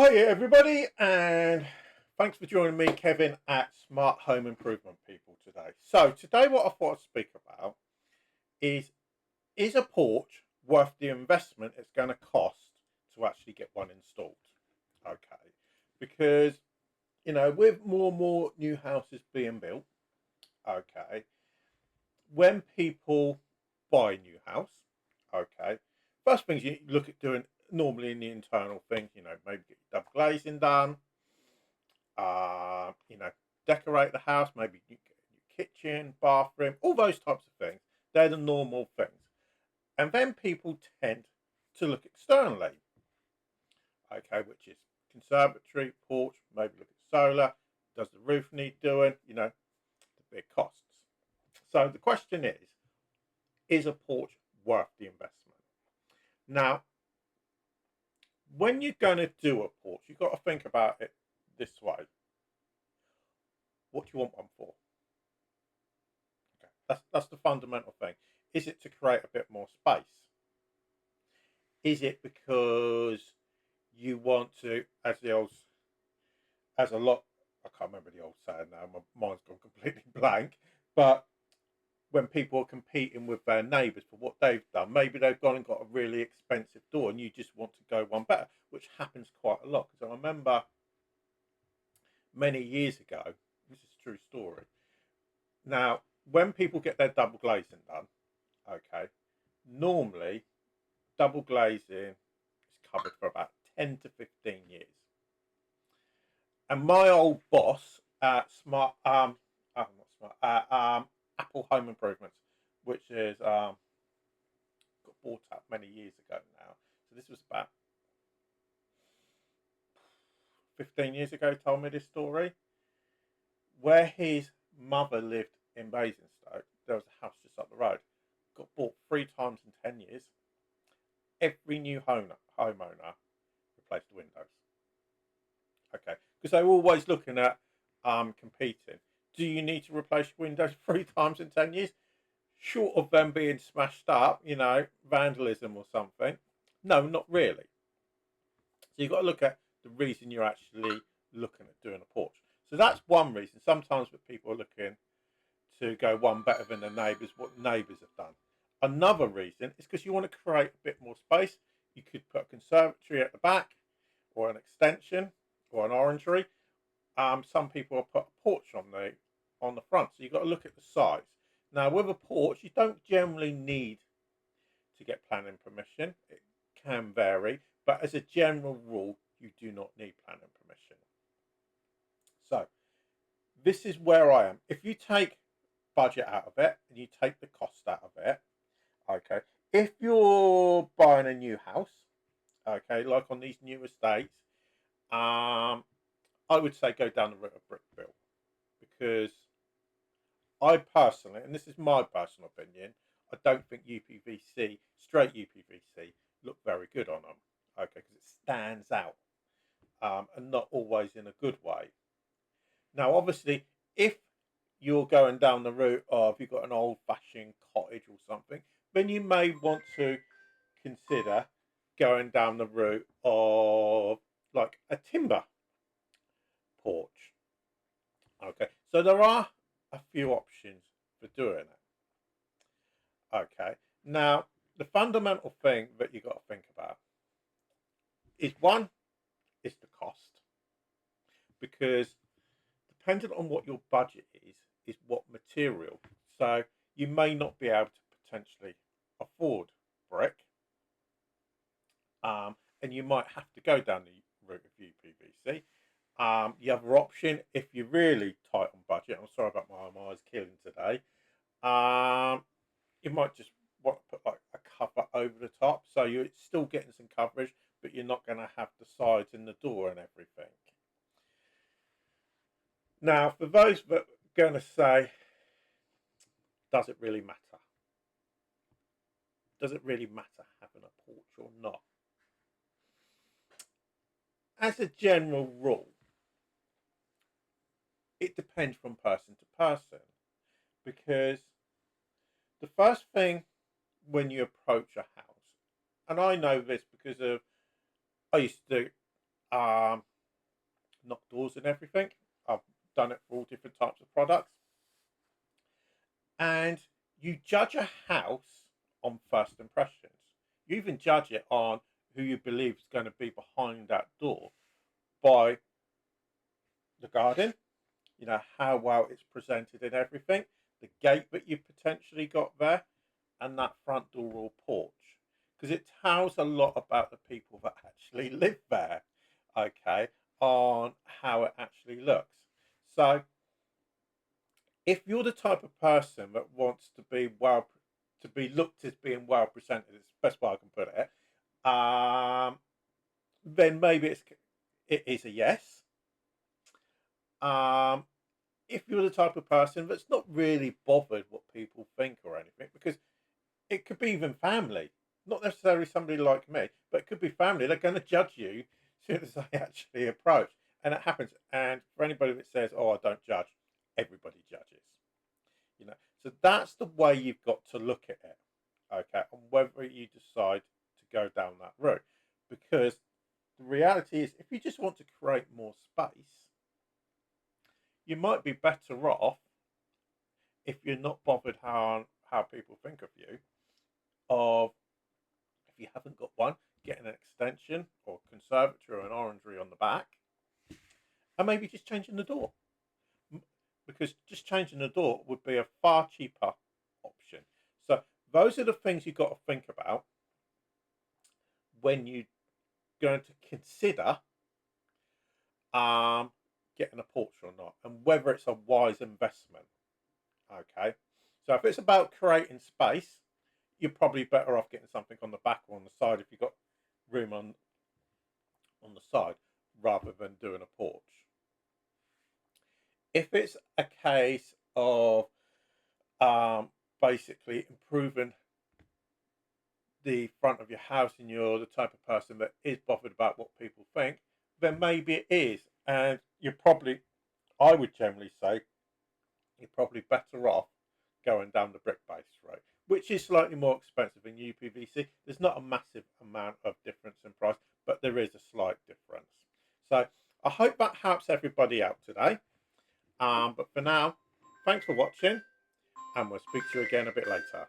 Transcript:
Hi everybody, and thanks for joining me, Kevin, at Smart Home Improvement People today. So today what I thought I'd speak about is a porch worth the investment it's going to cost to actually get one installed? Okay, because with more and more new houses being built, okay, when people buy a new house, okay, first things you look at doing normally in the internal things, maybe get your double glazing done, uh, you know, decorate the house, maybe you get a new kitchen, bathroom, all those types of things. They're the normal things. And then people tend to look externally, okay, which is conservatory, porch, maybe look at solar. Does the roof need doing? The big costs. So the question is a porch worth the investment? Now, when you're going to do a porch, you've got to think about it this way. What do you want one for? Okay. That's the fundamental thing. Is it to create a bit more space? Is it because you want to, as a lot, I can't remember the old saying now, my mind's gone completely blank, but when people are competing with their neighbours for what they've done, maybe they've gone and got a really expensive door and you just want to go one better, which happens quite a lot. Because I remember many years ago, this is a true story. Now, when people get their double glazing done, okay, normally double glazing is covered for about 10 to 15 years. And my old boss at not Smart, Apple Home Improvements, which is got bought out many years ago now. So this was about 15 years ago. Told me this story where his mother lived in Basingstoke. There was a house just up the road. Got bought 3 times in 10 years. Every new homeowner replaced the windows. Okay, because they were always looking at competing. Do you need to replace your windows 3 times in 10 years? Short of them being smashed up, vandalism or something. No, not really. So you've got to look at the reason you're actually looking at doing a porch. So that's one reason. Sometimes people are looking to go one better than the neighbours, what neighbours have done. Another reason is because you want to create a bit more space. You could put a conservatory at the back, or an extension, or an orangery. Some people will put a porch on the front, so you've got to look at the size. Now, with a porch, you don't generally need to get planning permission. It can vary, but as a general rule, you do not need planning permission. So, this is where I am. If you take budget out of it and you take the cost out of it, okay, if you're buying a new house, okay, like on these new estates, I would say go down the route of brick build, because I personally, and this is my personal opinion, I don't think uPVC, straight uPVC, look very good on them. Okay, because it stands out, and not always in a good way. Now, obviously, if you're going down the route of you've got an old-fashioned cottage or something, then you may want to consider going down the route of like a timber porch. Okay, so there are a few options for doing it. Okay, now the fundamental thing that you got to think about is one is the cost, because depending on what your budget is what material. So you may not be able to potentially afford brick, and you might have to go down the route of uPVC. The other option, if you're really tight on budget, I'm sorry about my eyes killing today, you might just want to put like a cover over the top, so you're still getting some coverage, but you're not going to have the sides and the door and everything. Now, for those that are going to say, does it really matter? Does it really matter having a porch or not? As a general rule, it depends from person to person, because the first thing when you approach a house, and I know this because of I used to do um, knock doors and everything. I've done it for all different types of products. And you judge a house on first impressions. You even judge it on who you believe is going to be behind that door by the garden, you know, how well it's presented and everything, the gate that you potentially got there, and that front door or porch. Because it tells a lot about the people that actually live there, okay, on how it actually looks. So if you're the type of person that wants to be to be looked as being well presented, it's the best way I can put it, then maybe it is a yes. Um, if you're the type of person that's not really bothered what people think or anything, because it could be even family, not necessarily somebody like me, but it could be family. They're going to judge you as soon as they actually approach, and it happens. And for anybody that says, "Oh, I don't judge," everybody judges. You know, so that's the way you've got to look at it, okay, and whether you decide to go down that route, because the reality is, if you just want to create more space, you might be better off if you're not bothered how people think of you. Of if you haven't got one, get an extension or conservatory or an orangery on the back, and maybe just changing the door, because just changing the door would be a far cheaper option. So those are the things you've got to think about when you're going to consider um, getting a porch or not, and whether it's a wise investment. Okay, so if it's about creating space, you're probably better off getting something on the back or on the side if you've got room on the side, rather than doing a porch. If it's a case of basically improving the front of your house and you're the type of person that is bothered about what people think, then maybe it is. And you're probably, I would generally say, you're probably better off going down the brick base route, which is slightly more expensive than uPVC. There's not a massive amount of difference in price, but there is a slight difference. So I hope that helps everybody out today. But for now, thanks for watching, and we'll speak to you again a bit later.